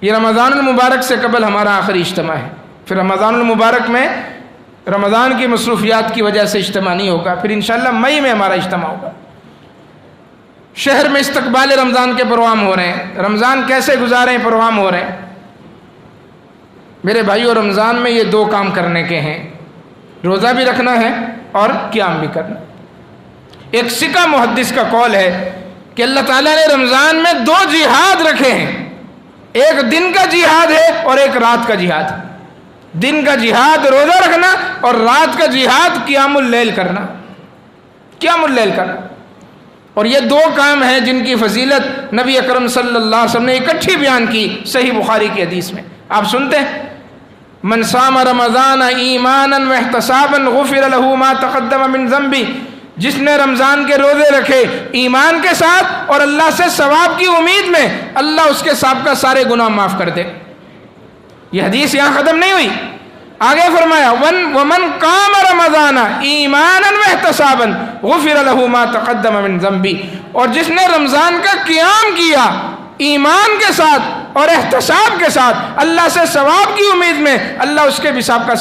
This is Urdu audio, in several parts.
یہ رمضان المبارک سے قبل ہمارا آخری اجتماع ہے، پھر رمضان المبارک میں رمضان کی مصروفیات کی وجہ سے اجتماع نہیں ہوگا، پھر انشاءاللہ مئی میں ہمارا اجتماع ہوگا۔ شہر میں استقبال رمضان کے پروگرام ہو رہے ہیں، رمضان کیسے گزاریں پروگرام ہو رہے ہیں۔ میرے بھائیو، رمضان میں یہ دو کام کرنے کے ہیں، روزہ بھی رکھنا ہے اور قیام بھی کرنا۔ ایک سکہ محدث کا قول ہے کہ اللہ تعالیٰ نے رمضان میں دو جہاد رکھے ہیں، ایک دن کا جہاد ہے اور ایک رات کا جہاد ہے۔ دن کا جہاد روزہ رکھنا اور رات کا جہاد قیام اللیل کرنا، قیام اللیل کرنا۔ اور یہ دو کام ہیں جن کی فضیلت نبی اکرم صلی اللہ علیہ وسلم نے اکٹھی بیان کی صحیح بخاری کی حدیث میں۔ آپ سنتے ہیں، من صام رمضان ایمانا واحتسابا غفر له ما تقدم من ذنبه، جس نے رمضان کے روزے رکھے ایمان کے ساتھ اور اللہ سے ثواب کی امید میں، اللہ اس کے سابقہ سارے گناہ معاف کر دے۔ یہ حدیث یہاں ختم نہیں ہوئی، آگے فرمایا ومن قام رمضان ایمانا واحتسابا غفر له ما تقدم من ذنبه، اور جس نے رمضان کا قیام کیا ایمان کے ساتھ اور احتساب کے ساتھ اللہ سے ثواب کی امید میں، اللہ اس کے بھی سابقہ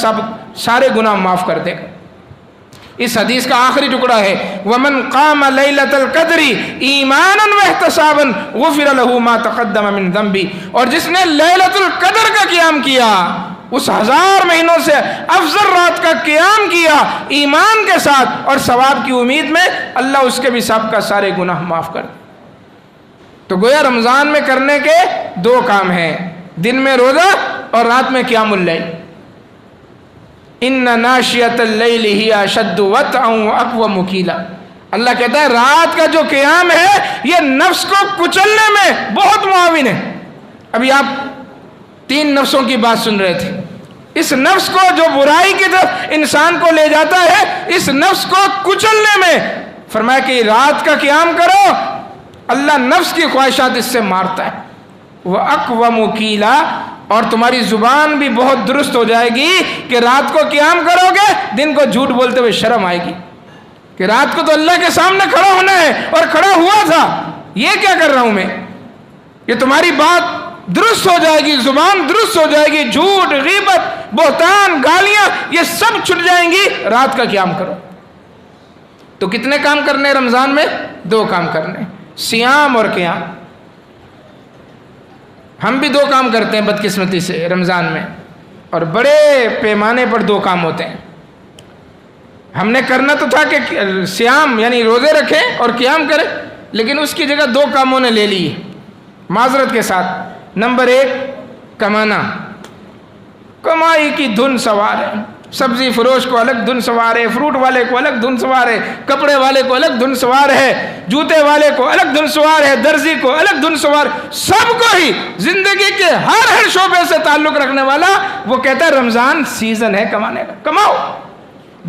سارے گناہ معاف کر دے گا۔ اس حدیث کا آخری ٹکڑا ہے ومن قام لیلۃ القدر ایمانا واحتسابا غفر له ما تقدم من ذنبه، اور جس نے لیلۃ القدر کا قیام کیا، اس 1000 مہینوں سے افضل رات کا قیام کیا ایمان کے ساتھ اور ثواب کی امید میں، اللہ اس کے بھی سابقہ سارے گناہ معاف کر دے۔ تو گویا رمضان میں کرنے کے دو کام ہیں، دن میں روزہ اور رات میں قیام اللیل۔ ان ناشیۃ اللیل ہی اشد وطئا واقوم قیلا، اللہ کہتا ہے رات کا جو قیام ہے یہ نفس کو کچلنے میں بہت معاون ہے۔ ابھی آپ 3 نفسوں کی بات سن رہے تھے، اس نفس کو جو برائی کی طرف انسان کو لے جاتا ہے، اس نفس کو کچلنے میں فرمایا کہ رات کا قیام کرو، اللہ نفس کی خواہشات اس سے مارتا ہے۔ وَأَقْوَمُ قِيلًا، اور تمہاری زبان بھی بہت درست ہو جائے گی کہ رات کو قیام کرو گے، دن کو جھوٹ بولتے ہوئے شرم آئے گی کہ رات کو تو اللہ کے سامنے کھڑا ہونا ہے اور کھڑا ہوا تھا، یہ کیا کر رہا ہوں میں۔ یہ تمہاری بات درست ہو جائے گی، زبان درست ہو جائے گی، جھوٹ، غیبت، بہتان، گالیاں یہ سب چھٹ جائیں گی، رات کا قیام کرو۔ تو کتنے کام کرنے رمضان میں؟ 2 کام کرنے، سیام اور قیام۔ ہم بھی 2 کام کرتے ہیں بدقسمتی سے رمضان میں، اور بڑے پیمانے پر 2 کام ہوتے ہیں۔ ہم نے کرنا تو تھا کہ سیام یعنی روزے رکھیں اور قیام کریں، لیکن اس کی جگہ 2 کاموں نے لے لی معذرت کے ساتھ۔ نمبر 1 کمانا، کمائی کی دھن سوار ہے، سبزی فروش کو الگ دھن سوار ہے، فروٹ والے کو الگ دھن سوار ہے، کپڑے والے کو الگ دھن سوار ہے، جوتے والے کو الگ دھن سوار ہے، درزی کو الگ دھن سوار، سب کو ہی زندگی کے ہر شعبے سے تعلق رکھنے والا وہ کہتا ہے رمضان سیزن ہے کمانے کا، کماؤ،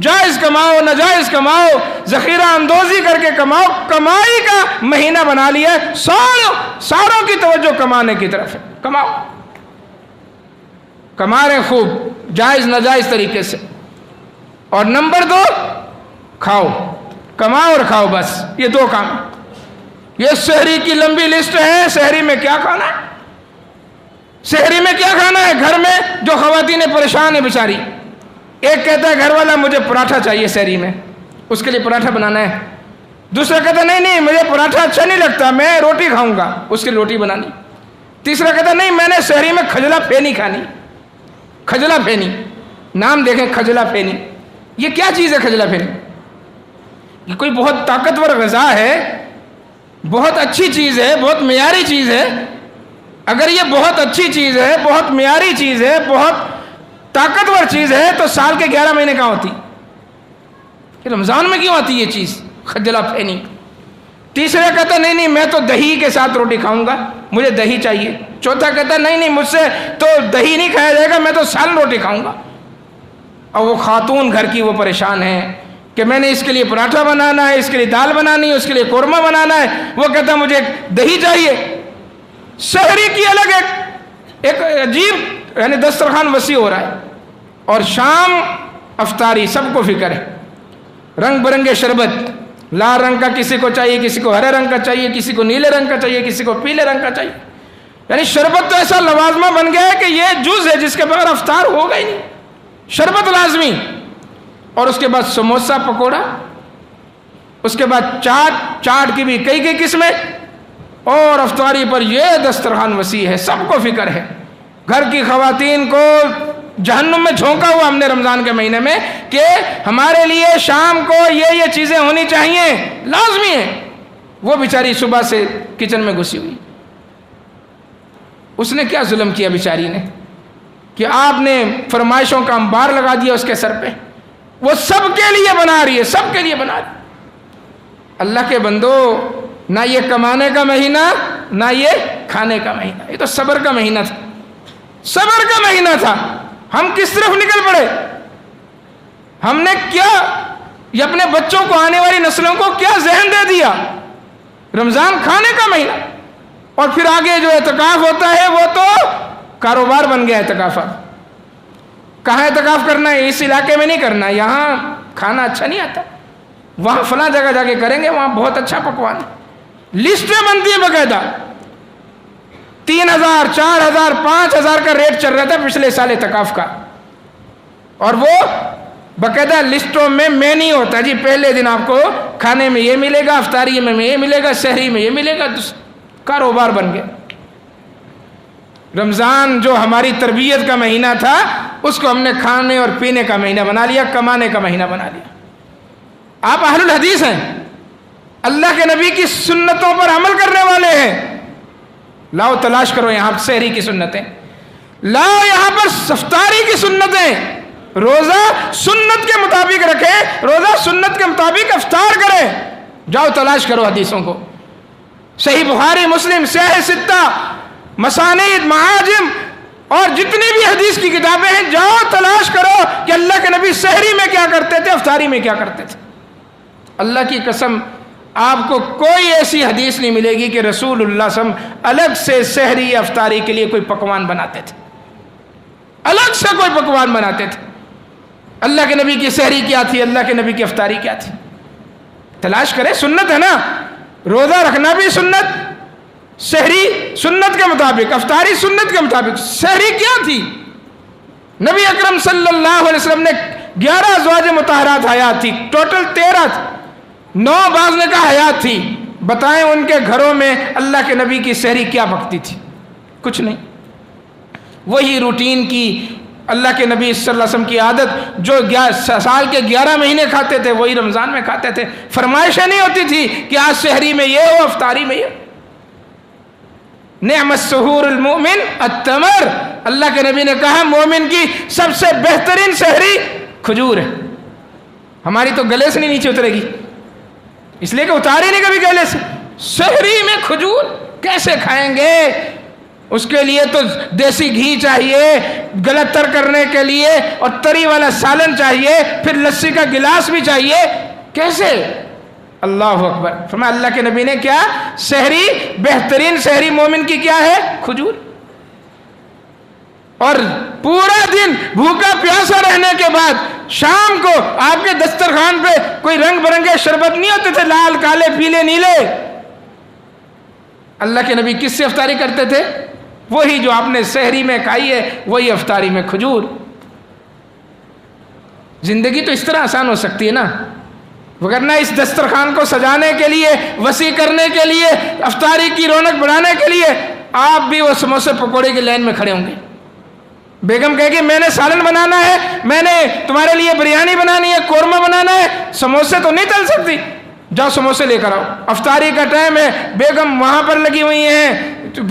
جائز کماؤ، ناجائز کماؤ، ذخیرہ اندوزی کر کے کماؤ، کمائی کا مہینہ بنا لیا ہے، ساروں کی توجہ کمانے کی طرف ہے، کماؤ، کما رہے خوب جائز ناجائز طریقے سے۔ اور نمبر 2 کھاؤ، کماؤ اور کھاؤ، بس یہ 2 کام۔ یہ سحری کی لمبی لسٹ ہے، سحری میں کیا کھانا ہے، سحری میں کیا کھانا ہے۔ گھر میں جو خواتینیں پریشان ہیں بیچاری، ایک کہتا ہے گھر والا مجھے پراٹھا چاہیے سحری میں، اس کے لیے پراٹھا بنانا ہے۔ دوسرا کہتا ہے نہیں مجھے پراٹھا اچھا نہیں لگتا، میں روٹی کھاؤں گا، اس کے لیے روٹی بنانی۔ تیسرا کہتا ہے نہیں میں نے سحری میں کھجلا پھینی کھانی، کھجلا پھینی، نام دیکھیں کھجلا پھینی، یہ کیا چیز ہے کھجلا پھینی؟ یہ کوئی بہت طاقتور غذا ہے، بہت اچھی چیز ہے، بہت معیاری چیز ہے۔ اگر یہ بہت اچھی چیز ہے، بہت معیاری چیز ہے، بہت طاقتور چیز ہے، تو سال کے 11 مہینے کہاں ہوتی؟ رمضان میں کیوں آتی یہ چیز کھجلا پھینی؟ تیسرا کہتا نہیں میں تو دہی کے ساتھ روٹی کھاؤں گا، مجھے دہی چاہیے۔ چوتھا کہتا نہیں مجھ سے تو دہی نہیں کھایا جائے گا، میں تو سالن روٹی کھاؤں گا۔ اور وہ خاتون گھر کی وہ پریشان ہے کہ میں نے اس کے لیے پراٹھا بنانا ہے، اس کے لیے دال بنانی ہے، اس کے لیے قورمہ بنانا ہے، وہ کہتا مجھے دہی چاہیے۔ سحری کی الگ ایک عجیب یعنی دسترخوان وسیع ہو رہا ہے، اور شام افطاری سب کو فکر ہے، رنگ برنگے شربت، لال رنگ کا کسی کو چاہیے، کسی کو ہرے رنگ کا چاہیے، کسی کو نیلے رنگ کا چاہیے، کسی کو پیلے رنگ کا چاہیے، یعنی شربت تو ایسا لوازمہ بن گیا ہے کہ یہ جز ہے جس کے بغیر افطار ہوگا ہی نہیں، شربت لازمی. اور اس کے بعد سموسہ پکوڑا، اس کے بعد چاٹ کی بھی کئی قسمیں، اور افطاری پر یہ دسترخوان وسیع ہے، سب کو فکر ہے. گھر کی خواتین کو جہنم میں جھونکا ہوا ہم نے رمضان کے مہینے میں کہ ہمارے لیے شام کو یہ چیزیں ہونی چاہیے، لازمی ہیں. وہ بیچاری صبح سے کچن میں گھسی ہوئی. اس نے کیا ظلم کیا بیچاری نے کہ آپ نے فرمائشوں کا انبار لگا دیا اس کے سر پہ. وہ سب کے لیے بنا رہی ہے، سب کے لیے بنا رہی ہے. اللہ کے بندو، نہ یہ کمانے کا مہینہ نہ یہ کھانے کا مہینہ، یہ تو صبر کا مہینہ تھا، صبر کا مہینہ تھا. ہم کس طرف نکل پڑے؟ ہم نے کیا یہ اپنے بچوں کو، آنے والی نسلوں کو کیا ذہن دے دیا؟ رمضان کھانے کا مہینہ، اور پھر آگے جو اعتکاف ہوتا ہے وہ تو کاروبار بن گیا. اعتکاف کہاں اعتکاف کرنا ہے؟ اس علاقے میں نہیں کرنا، یہاں کھانا اچھا نہیں آتا، وہاں فلاں جگہ جا کے کریں گے، وہاں بہت اچھا پکوان ہے. لسٹیں بنتی ہیں باقاعدہ. 3000 4000 5000 کا ریٹ چل رہا تھا پچھلے سال اعتکاف کا، اور وہ باقاعدہ لسٹوں میں نہیں ہوتا جی پہلے دن آپ کو کھانے میں یہ ملے گا، افطاری میں یہ ملے گا، سحری میں یہ ملے گا. کاروبار بن گیا. رمضان جو ہماری تربیت کا مہینہ تھا اس کو ہم نے کھانے اور پینے کا مہینہ بنا لیا، کمانے کا مہینہ بنا لیا. آپ اہل الحدیث ہیں، اللہ کے نبی کی سنتوں پر عمل کرنے والے ہیں. لاؤ تلاش کرو یہاں سحری کی سنتیں، لاؤ یہاں پر افطاری کی سنتیں. روزہ سنت کے مطابق رکھیں، روزہ سنت کے مطابق افطار کریں. جاؤ تلاش کرو حدیثوں کو، صحیح بخاری مسلم صحیح ستہ مسانید معاجم اور جتنی بھی حدیث کی کتابیں ہیں، جاؤ تلاش کرو کہ اللہ کے نبی سحری میں کیا کرتے تھے، افطاری میں کیا کرتے تھے. اللہ کی قسم آپ کو کوئی ایسی حدیث نہیں ملے گی کہ رسول اللہ صلی اللہ علیہ وسلم الگ سے سحری یا افطاری کے لیے کوئی پکوان بناتے تھے، الگ سے کوئی پکوان بناتے تھے. اللہ کے نبی کی سحری کیا تھی، اللہ کے نبی کی افطاری کیا تھی؟ تلاش کریں. سنت ہے نا، روزہ رکھنا بھی سنت، سحری سنت کے مطابق، افطاری سنت کے مطابق. سحری کیا تھی؟ نبی اکرم صلی اللہ علیہ وسلم نے 11 ازواج مطہرات حیات تھی، ٹوٹل 13 تھی، 9 بعض نے کہا حیات تھی. بتائیں ان کے گھروں میں اللہ کے نبی کی سحری کیا پکتی تھی؟ کچھ نہیں. وہی روٹین کی اللہ کے نبی صلی اللہ علیہ وسلم کی عادت جو سال کے 11 مہینے کھاتے تھے وہی رمضان میں کھاتے تھے. فرمائشیں نہیں ہوتی تھی کہ آج سحری میں یہ ہو، افطاری میں یہ. نعم السحور المؤمن التمر، اللہ کے نبی نے کہا مومن کی سب سے بہترین سحری کھجور ہے. ہماری تو گلے سے نہیں نیچے اترے گی، اس لیے کہ اتاری نہیں کبھی گلے سے. سحری میں کھجور کیسے کھائیں گے؟ اس کے لیے تو دیسی گھی چاہیے گلا تر کرنے کے لیے، اور تری والا سالن چاہیے، پھر لسی کا گلاس بھی چاہیے. کیسے؟ اللہ اکبر. فرمایا اللہ کے نبی نے کیا؟ سحری، بہترین سحری مومن کی کیا ہے؟ کھجور. اور پورا دن بھوکا پیاسا رہنے کے بعد شام کو آپ کے دسترخوان پہ کوئی رنگ برنگے شربت نہیں ہوتے تھے، لال کالے پیلے نیلے. اللہ کے نبی کس سے افطاری کرتے تھے؟ وہی جو آپ نے سحری میں کھائی ہے وہی افطاری میں کھجور. زندگی تو اس طرح آسان ہو سکتی ہے نا، وگرنہ اس دسترخوان کو سجانے کے لیے، وسیع کرنے کے لیے، افطاری کی رونق بڑھانے کے لیے آپ بھی وہ سموسے پکوڑے کی لائن میں کھڑے ہوں گے. بیگم کہے گی میں نے سالن بنانا ہے، میں نے تمہارے لیے بریانی بنانی ہے، قورمہ بنانا ہے، سموسے تو نہیں تل سکتی، جاؤ سموسے لے کر آؤ. افطاری کا ٹائم ہے، بیگم وہاں پر لگی ہوئی ہیں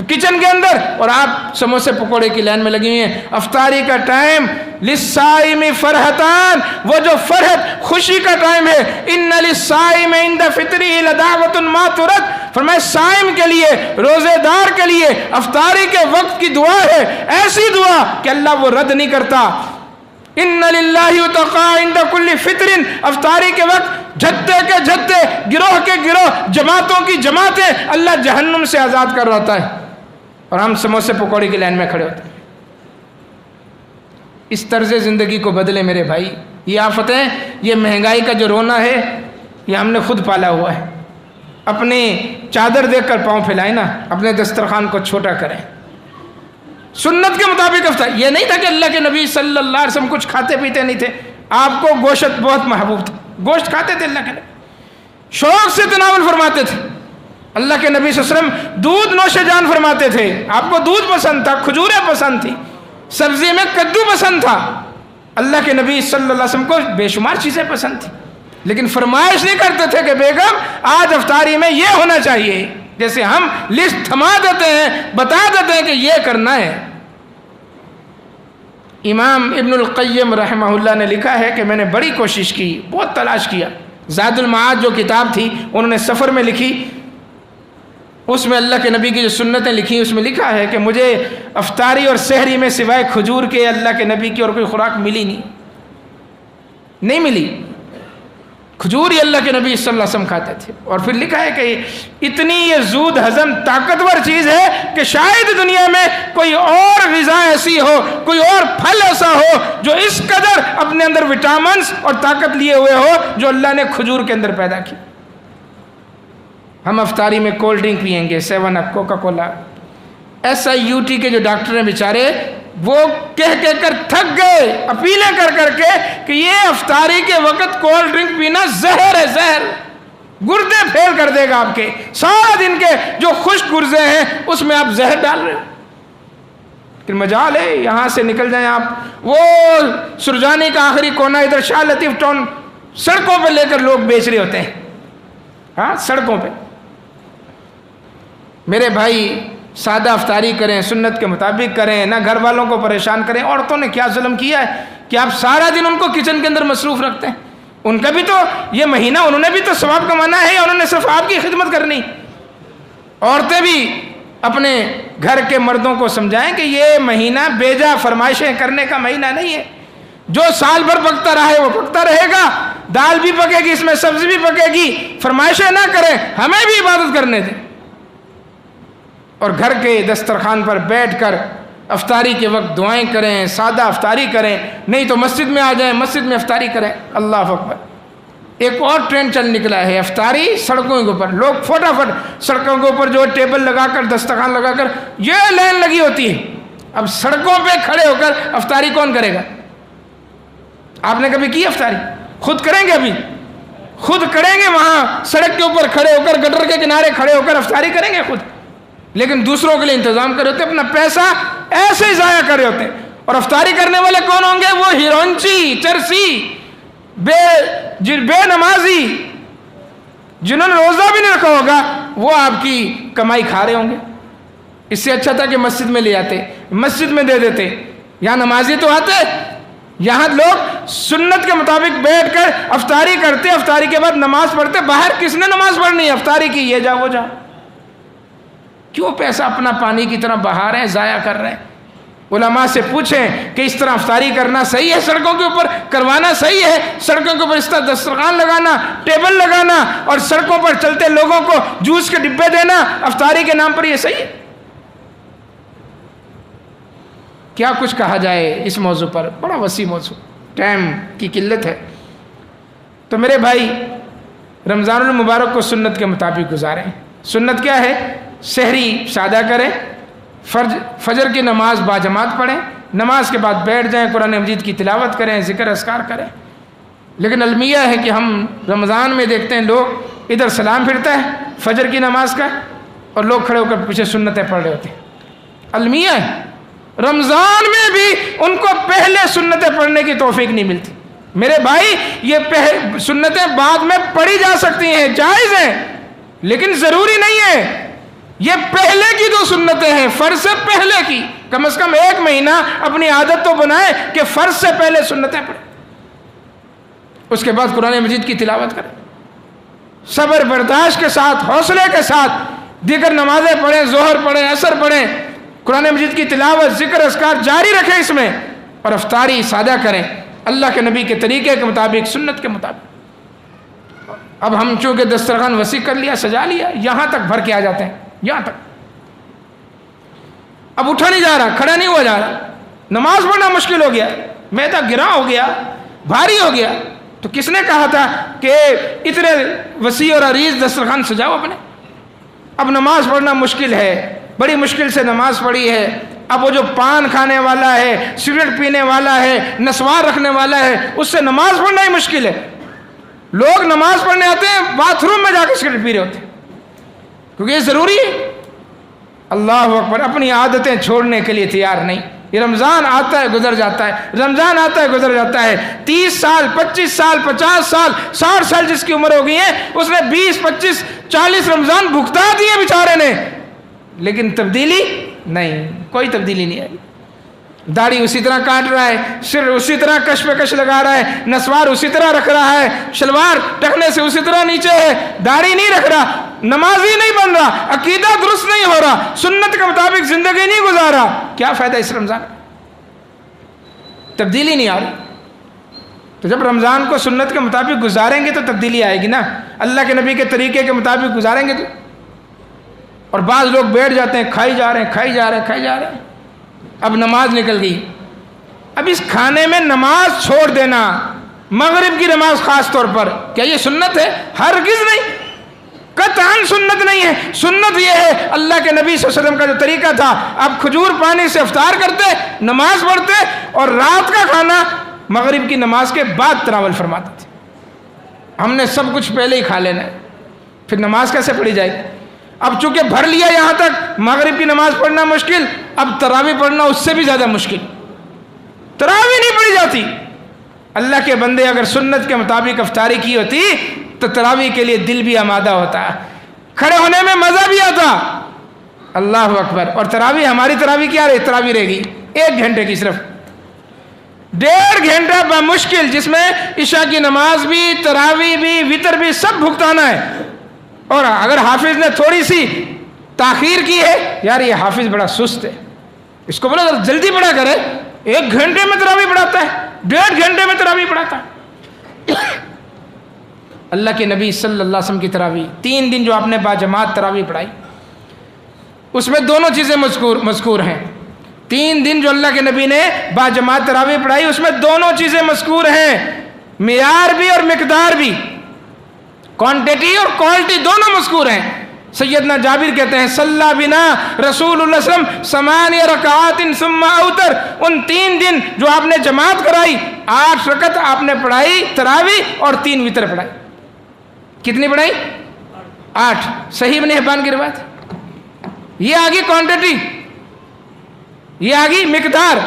کچن کے اندر اور آپ سموسے پکوڑے کی لائن میں لگی ہوئی ہیں. افطاری کا ٹائم للصائم فرحتان، وہ جو فرحت خوشی کا ٹائم ہے. ان للصائم عند فطره لدعوۃ ما ترد، فرمایا صائم کے لیے، روزے دار کے لیے افطاری کے وقت کی دعا ہے، ایسی دعا کہ اللہ وہ رد نہیں کرتا. ان للہ یتقا عند کل فطر، افطاری کے وقت جھتے کے جھتے، گروہ کے گروہ، جماعتوں کی جماعتیں اللہ جہنم سے آزاد کر رہتا ہے، اور ہم سموسے پکوڑے کی لائن میں کھڑے ہوتے ہیں. اس طرز زندگی کو بدلے میرے بھائی. یہ آفتیں، یہ مہنگائی کا جو رونا ہے یہ ہم نے خود پالا ہوا ہے. اپنی چادر دیکھ کر پاؤں پھیلائیں نا، اپنے دسترخوان کو چھوٹا کریں. سنت کے مطابق افطاری. یہ نہیں تھا کہ اللہ کے نبی صلی اللہ علیہ وسلم کچھ کھاتے پیتے نہیں تھے. آپ کو گوشت بہت محبوب تھا, گوشت کھاتے تھے اللہ کے نبی, شوق سے تناول فرماتے تھے. اللہ کے نبی صلی اللہ علیہ وسلم دودھ نوش جان فرماتے تھے. آپ کو دودھ پسند تھا, کھجوریں پسند تھی, سبزی میں کدو پسند تھا. اللہ کے نبی صلی اللہ علیہ وسلم کو بے شمار چیزیں پسند تھیں, لیکن فرمائش نہیں کرتے تھے کہ بیگم آج افطاری میں یہ ہونا چاہیے. جیسے ہم لسٹ تھما دیتے ہیں, بتا دیتے ہیں کہ یہ کرنا ہے. امام ابن القیم رحمہ اللہ نے لکھا ہے کہ میں نے بڑی کوشش کی, بہت تلاش کیا. زاد المعاد جو کتاب تھی انہوں نے سفر میں لکھی, اس میں اللہ کے نبی کی جو سنتیں لکھی اس میں لکھا ہے کہ مجھے افطاری اور سحری میں سوائے کھجور کے اللہ کے نبی کی اور کوئی خوراک ملی نہیں ملی. کھجور ہی اللہ کے نبی صلی اللہ علیہ وسلم کھاتے تھے. اور پھر لکھا ہے کہ اتنی یہ زود ہضم طاقتور چیز ہے کہ شاید دنیا میں کوئی اور غذا ایسی ہو, کوئی اور پھل ایسا ہو جو اس قدر اپنے اندر وٹامنز اور طاقت لیے ہوئے ہو جو اللہ نے کھجور کے اندر پیدا کی. ہم افطاری میں کولڈ ڈرنک پئیں گے, 7 اپ, کوکا کولا. SIUT کے جو ڈاکٹر ہیں بیچارے وہ کہہ کر تھک گئے, اپیلیں کر کے کہ یہ افطاری کے وقت کولڈ ڈرنک پینا زہر ہے, زہر, گردے پھیل کر دے گا آپ کے. سارا دن کے جو خشک گرزے ہیں اس میں آپ زہر ڈال رہے ہو. لیکن مجال ہے یہاں سے نکل جائیں آپ. وہ سرجانی کا آخری کونا ادھر شاہ لطیف ٹاؤن, سڑکوں پہ لے کر لوگ بیچ رہے ہوتے ہیں, ہاں سڑکوں پہ. میرے بھائی سادہ افطاری کریں, سنت کے مطابق کریں, نہ گھر والوں کو پریشان کریں. عورتوں نے کیا ظلم کیا ہے کہ آپ سارا دن ان کو کچن کے اندر مصروف رکھتے ہیں. ان کا بھی تو یہ مہینہ انہوں نے بھی تو ثواب کمانا ہے, یا انہوں نے صرف آپ کی خدمت کرنی. عورتیں بھی اپنے گھر کے مردوں کو سمجھائیں کہ یہ مہینہ بیجا فرمائشیں کرنے کا مہینہ نہیں ہے. جو سال بھر پکتا رہا ہے وہ پکتا رہے گا, دال بھی پکے گی, اس میں سبزی بھی پکے گی. فرمائشیں نہ کریں, ہمیں بھی عبادت کرنے دیں. اور گھر کے دسترخوان پر بیٹھ کر افطاری کے وقت دعائیں کریں, سادہ افطاری کریں. نہیں تو مسجد میں آ جائیں, مسجد میں افطاری کریں. اللہ اکبر. ایک اور ٹرینڈ چل نکلا ہے افطاری سڑکوں کے اوپر. لوگ فٹافٹ سڑکوں کے اوپر جو ٹیبل لگا کر, دسترخوان لگا کر, یہ لائن لگی ہوتی ہے. اب سڑکوں پہ کھڑے ہو کر افطاری کون کرے گا؟ آپ نے کبھی کی افطاری؟ خود کریں گے؟ ابھی خود کریں گے وہاں سڑک کے اوپر کھڑے ہو کر, گٹر کے کنارے کھڑے ہو کر افطاری کریں گے خود. لیکن دوسروں کے لیے انتظام کر رہے ہوتے, اپنا پیسہ ایسے ہی ضائع کر رہے ہوتے. اور افطاری کرنے والے کون ہوں گے؟ وہ ہیرونچی, چرسی, بے نمازی, جنہوں نے روزہ بھی نہیں رکھا ہوگا, وہ آپ کی کمائی کھا رہے ہوں گے. اس سے اچھا تھا کہ مسجد میں لے آتے, مسجد میں دے دیتے. یہاں نمازی تو آتے, یہاں لوگ سنت کے مطابق بیٹھ کر افطاری کرتے, افطاری کے بعد نماز پڑھتے. باہر کس نے نماز پڑھنی ہے؟ افطاری کی, یہ جا وہ جا. کیوں پیسہ اپنا پانی کی طرح بہا رہے ہیں, ضائع کر رہے ہیں؟ علماء سے پوچھیں کہ اس طرح افطاری کرنا صحیح ہے؟ سڑکوں کے اوپر کروانا صحیح ہے؟ سڑکوں کے اوپر اس طرح دسترخوان لگانا, ٹیبل لگانا اور سڑکوں پر چلتے لوگوں کو جوس کے ڈبے دینا افطاری کے نام پر, یہ صحیح ہے؟ کیا کچھ کہا جائے اس موضوع پر, بڑا وسیع موضوع, ٹائم کی قلت ہے. تو میرے بھائی رمضان المبارک کو سنت کے مطابق گزاریں. سنت کیا ہے؟ سحری سادہ کریں, فجر کی نماز باجماعت پڑھیں, نماز کے بعد بیٹھ جائیں, قرآن مجید کی تلاوت کریں, ذکر اذکار کریں. لیکن المیہ ہے کہ ہم رمضان میں دیکھتے ہیں لوگ ادھر سلام پھرتا ہے فجر کی نماز کا, اور لوگ کھڑے ہو کر پیچھے سنتیں پڑھ رہے ہوتے ہیں. المیہ ہے. رمضان میں بھی ان کو پہلے سنتیں پڑھنے کی توفیق نہیں ملتی. میرے بھائی یہ سنتیں بعد میں پڑھی جا سکتی ہیں, جائز ہیں, لیکن ضروری نہیں ہے. یہ پہلے کی جو سنتیں ہیں, فرض سے پہلے کی, کم از کم ایک مہینہ اپنی عادت تو بنائیں کہ فرض سے پہلے سنتیں پڑھیں, اس کے بعد قرآن مجید کی تلاوت کریں, صبر برداشت کے ساتھ, حوصلے کے ساتھ. دیگر نمازیں پڑھیں, ظہر پڑھیں, عصر پڑھیں, قرآن مجید کی تلاوت, ذکر اذکار جاری رکھیں اس میں, اور افطاری سادہ کریں اللہ کے نبی کے طریقے کے مطابق, سنت کے مطابق. اب ہم چونکہ دسترخوان وسیع کر لیا, سجا لیا, یہاں تک بھر کے آ جاتے ہیں, یہاں تک. اب اٹھا نہیں جا رہا, کھڑا نہیں ہوا جا رہا, نماز پڑھنا مشکل ہو گیا, میدا گراں ہو گیا, بھاری ہو گیا. تو کس نے کہا تھا کہ اتنے وسیع اور عریض دسترخوان سجاؤ اپنے؟ اب نماز پڑھنا مشکل ہے, بڑی مشکل سے نماز پڑھی ہے, اب وہ جو پان کھانے والا ہے، سگریٹ پینے والا ہے، نسوار رکھنے والا ہے، اس سے نماز پڑھنا ہی مشکل ہے۔ لوگ نماز پڑھنے آتے ہیں، باتھ روم میں جا کے سگریٹ پی رہے ہوتے ہیں، کیونکہ یہ ضروری ہے۔ اللہ اکبر، اپنی عادتیں چھوڑنے کے لیے تیار نہیں۔ یہ رمضان آتا ہے گزر جاتا ہے، رمضان آتا ہے گزر جاتا ہے۔ 30 سال 25 سال 50 سال 60 سال جس کی عمر ہو گئی ہے، اس نے 20 25 40 رمضان بھگتا دیے بیچارے نے، لیکن تبدیلی نہیں، کوئی تبدیلی نہیں آئی۔ داڑھی اسی طرح کاٹ رہا ہے، سر اسی طرح کش پہ کش لگا رہا ہے، نسوار اسی طرح رکھ رہا ہے، شلوار ٹکنے سے اسی طرح نیچے ہے، داڑھی نہیں رکھ رہا، نمازی نہیں بن رہا، عقیدہ درست نہیں ہو رہا، سنت کے مطابق زندگی نہیں گزار رہا، کیا فائدہ اس رمضان؟ تبدیلی نہیں آ رہی۔ تو جب رمضان کو سنت کے مطابق گزاریں گے تو تبدیلی آئے گی نا، اللہ کے نبی کے طریقے کے مطابق گزاریں گے تو۔ اور بعض لوگ بیٹھ جاتے ہیں، کھائی جا رہے ہیں کھائی جا رہے ہیں کھائی جا رہے ہیں، اب نماز نکل گئی۔ اب اس کھانے میں نماز چھوڑ دینا، مغرب کی نماز خاص طور پر، کیا یہ سنت ہے؟ ہرگز نہیں، قطعاً سنت نہیں ہے۔ سنت یہ ہے اللہ کے نبی صلی اللہ علیہ وسلم کا جو طریقہ تھا، آپ کھجور پانی سے افطار کرتے، نماز پڑھتے، اور رات کا کھانا مغرب کی نماز کے بعد تناول فرماتے تھے۔ ہم نے سب کچھ پہلے ہی کھا لینا ہے، پھر نماز کیسے پڑھی جائے؟ اب چونکہ بھر لیا یہاں تک، مغرب کی نماز پڑھنا مشکل، اب تراویح پڑھنا اس سے بھی زیادہ مشکل۔ تراویح نہیں پڑھی جاتی۔ اللہ کے بندے اگر سنت کے مطابق افطاری کی ہوتی تو تراویح کے لیے دل بھی آمادہ ہوتا، کھڑے ہونے میں مزہ بھی آتا۔ اللہ اکبر۔ اور تراویح، ہماری تراویح کیا رہی؟ تراویح رہے گی 1 گھنٹے کی، صرف 1.5 گھنٹہ بمشکل، جس میں عشاء کی نماز بھی، تراویح بھی، وتر بھی، سب بھگتانا ہے۔ اور اگر حافظ نے تھوڑی سی تاخیر کی ہے، یار یہ حافظ بڑا سست ہے، اس کو بولا جلدی پڑھا کرے، 1 گھنٹے میں تراویح پڑھاتا ہے، 1.5 گھنٹے میں تراویح پڑھاتا ہے۔ اللہ کے نبی صلی اللہ علیہ وسلم کی تراویح 3 دن جو آپ نے باجماعت تراویح پڑھائی، اس میں دونوں چیزیں مذکور ہیں۔ 3 دن جو اللہ کے نبی نے باجماعت تراویح پڑھائی، اس میں دونوں چیزیں مذکور ہیں، معیار بھی اور مقدار بھی، کوانٹٹی اور کوالٹی دونوں مذکور ہیں۔ سیدنا جابر کہتے ہیں صلی بنا رسول اللہ صلی اللہ علیہ وسلم 8 رکعات ثم اوتر، ان 3 دن جو آپ نے جماعت کرائی، 8 رکعت آپ نے پڑھائی تراویح اور 3 وتر پڑھائی۔ کتنی پڑھائی؟ 8۔ صحیح ابن حبان کی روایت۔ یہ آگی کوانٹٹی، یہ آگی مقدار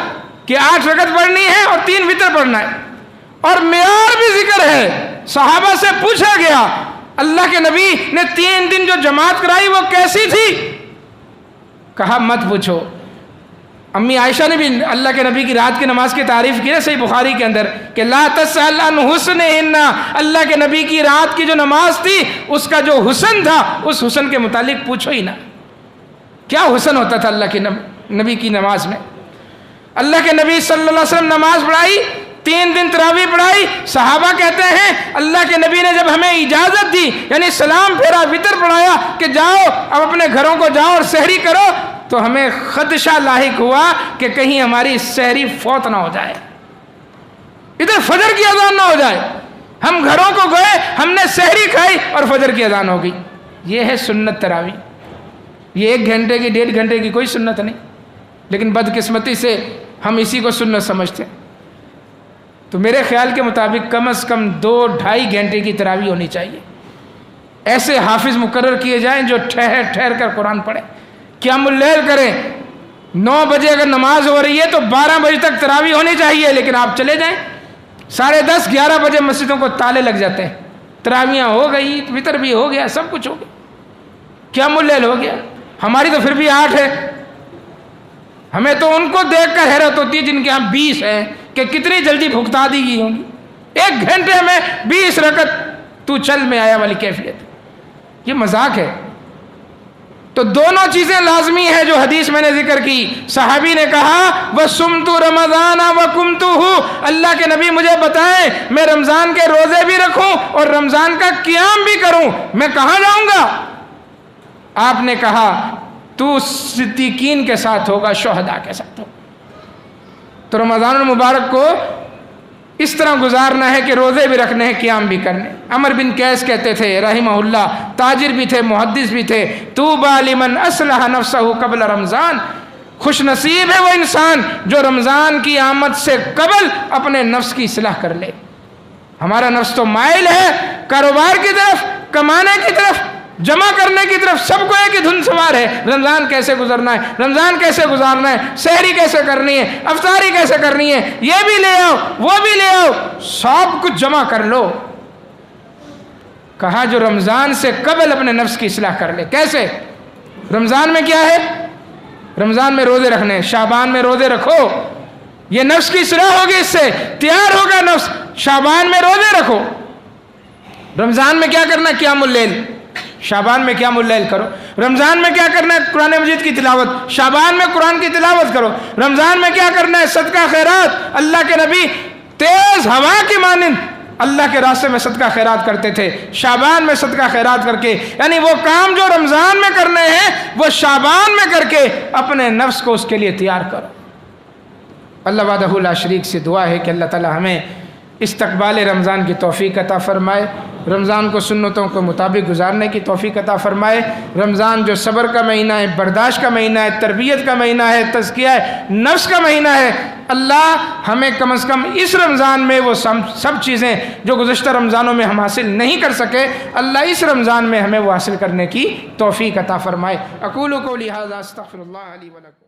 کہ 8 رکعت پڑھنی ہے اور 3 وتر پڑھنا ہے، اور معیار بھی ذکر ہے۔ صحابہ سے پوچھا گیا اللہ کے نبی نے 3 دن جو جماعت کرائی وہ کیسی تھی؟ کہا مت پوچھو۔ امی عائشہ نے بھی اللہ کے نبی کی رات کی نماز کی تعریف کی ہے صحیح بخاری کے اندر کہ لا تسأل عن حسنہن، اللہ کے نبی کی رات کی جو نماز تھی اس کا جو حسن تھا اس حسن کے متعلق پوچھو ہی نہ۔ کیا حسن ہوتا تھا اللہ کے نبی کی نماز میں؟ اللہ کے نبی صلی اللہ علیہ وسلم نماز پڑھائی، 3 دن تراویح پڑھائی۔ صحابہ کہتے ہیں اللہ کے نبی نے جب ہمیں اجازت دی، یعنی سلام پھیرا، وتر پڑھایا کہ جاؤ اب اپنے گھروں کو جاؤ اور سحری کرو، تو ہمیں خدشہ لاحق ہوا کہ کہیں ہماری سحری فوت نہ ہو جائے، ادھر فجر کی اذان نہ ہو جائے۔ ہم گھروں کو گئے، ہم نے سحری کھائی اور فجر کی اذان ہو گئی۔ یہ ہے سنت تراویح۔ یہ 1 گھنٹے کی 1.5 گھنٹے کی کوئی سنت نہیں، لیکن بدقسمتی سے ہم اسی کو سنت سمجھتے ہیں۔ تو میرے خیال کے مطابق کم از کم 2-2.5 گھنٹے کی تراویح ہونی چاہیے۔ ایسے حافظ مقرر کیے جائیں جو ٹھہر ٹھہر کر قرآن پڑھیں، قیام اللیل کریں۔ 9 بجے اگر نماز ہو رہی ہے تو 12 بجے تک تراویح ہونی چاہیے، لیکن آپ چلے جائیں 10:30 11 بجے مسجدوں کو تالے لگ جاتے ہیں، تراویحاں ہو گئی، وتر بھی ہو گیا، سب کچھ ہو گیا، قیام اللیل ہو گیا۔ ہماری تو پھر بھی 8 ہے۔ ہمیں تو ان کو دیکھ کر حیرت ہوتی ہے جن کے ہاں 20 ہیں کہ کتنی جلدی بھگتا دی گئی ہوں گی۔ 1 گھنٹے میں 20 رکعت تو چل میں آیا والی کیفیت، یہ مذاق ہے۔ تو دونوں چیزیں لازمی ہیں جو حدیث میں نے ذکر کی۔ صحابی نے کہا وَصُمْتُ رَمَضَانَ وَقُمْتُهُ، اللہ کے نبی مجھے بتائیں میں رمضان کے روزے بھی رکھوں اور رمضان کا قیام بھی کروں، میں کہاں جاؤں گا؟ آپ نے کہا تو صدیقین کے ساتھ ہوگا، شہداء کے ساتھ ہوگا۔ تو رمضان المبارک کو اس طرح گزارنا ہے کہ روزے بھی رکھنے ہیں، قیام بھی کرنے۔ عمر بن قیس کہتے تھے رحمہ اللہ، تاجر بھی تھے، محدث بھی تھے، طوبیٰ لمن اصلح نفسہ قبل رمضان، خوش نصیب ہے وہ انسان جو رمضان کی آمد سے قبل اپنے نفس کی اصلاح کر لے۔ ہمارا نفس تو مائل ہے کاروبار کی طرف، کمانے کی طرف، جمع کرنے کی طرف، سب کو ایک ہی دھن سوار ہے، رمضان کیسے گزرنا ہے، رمضان کیسے گزارنا ہے، سحری کیسے کرنی ہے، افطاری کیسے کرنی ہے، یہ بھی لے آؤ وہ بھی لے آؤ، سب کچھ جمع کر لو۔ کہا جو رمضان سے قبل اپنے نفس کی اصلاح کر لے۔ کیسے؟ رمضان میں کیا ہے؟ رمضان میں روزے رکھنے، شعبان میں روزے رکھو، یہ نفس کی اصلاح ہوگی، اس سے تیار ہوگا نفس۔ شعبان میں روزے رکھو، رمضان میں کیا کرنا ہے؟ قیام اللیل، شعبان میں قیام اللیل کرو۔ رمضان میں کیا کرنا ہے؟ قرآن مجید کی تلاوت، شعبان میں قرآن کی تلاوت کرو۔ رمضان میں کیا کرنا ہے؟ صدقہ خیرات۔ اللہ کے نبی تیز ہوا کی مانند اللہ کے راستے میں صدقہ خیرات کرتے تھے، شعبان میں صدقہ خیرات کر کے، یعنی وہ کام جو رمضان میں کرنے ہیں وہ شعبان میں کر کے اپنے نفس کو اس کے لیے تیار کرو۔ اللہ وحدہ لا شریک سے دعا ہے کہ اللہ تعالی ہمیں استقبال رمضان کی توفیق عطا فرمائے، رمضان کو سنتوں کے مطابق گزارنے کی توفیق عطا فرمائے۔ رمضان جو صبر کا مہینہ ہے، برداشت کا مہینہ ہے، تربیت کا مہینہ ہے، تزکیہ نفس کا مہینہ ہے، اللہ ہمیں کم از کم اس رمضان میں وہ سب چیزیں جو گزشتہ رمضانوں میں ہم حاصل نہیں کر سکے، اللہ اس رمضان میں ہمیں وہ حاصل کرنے کی توفیق عطا فرمائے۔ اقول قولی ھذا استغفر اللہ لی ولکم۔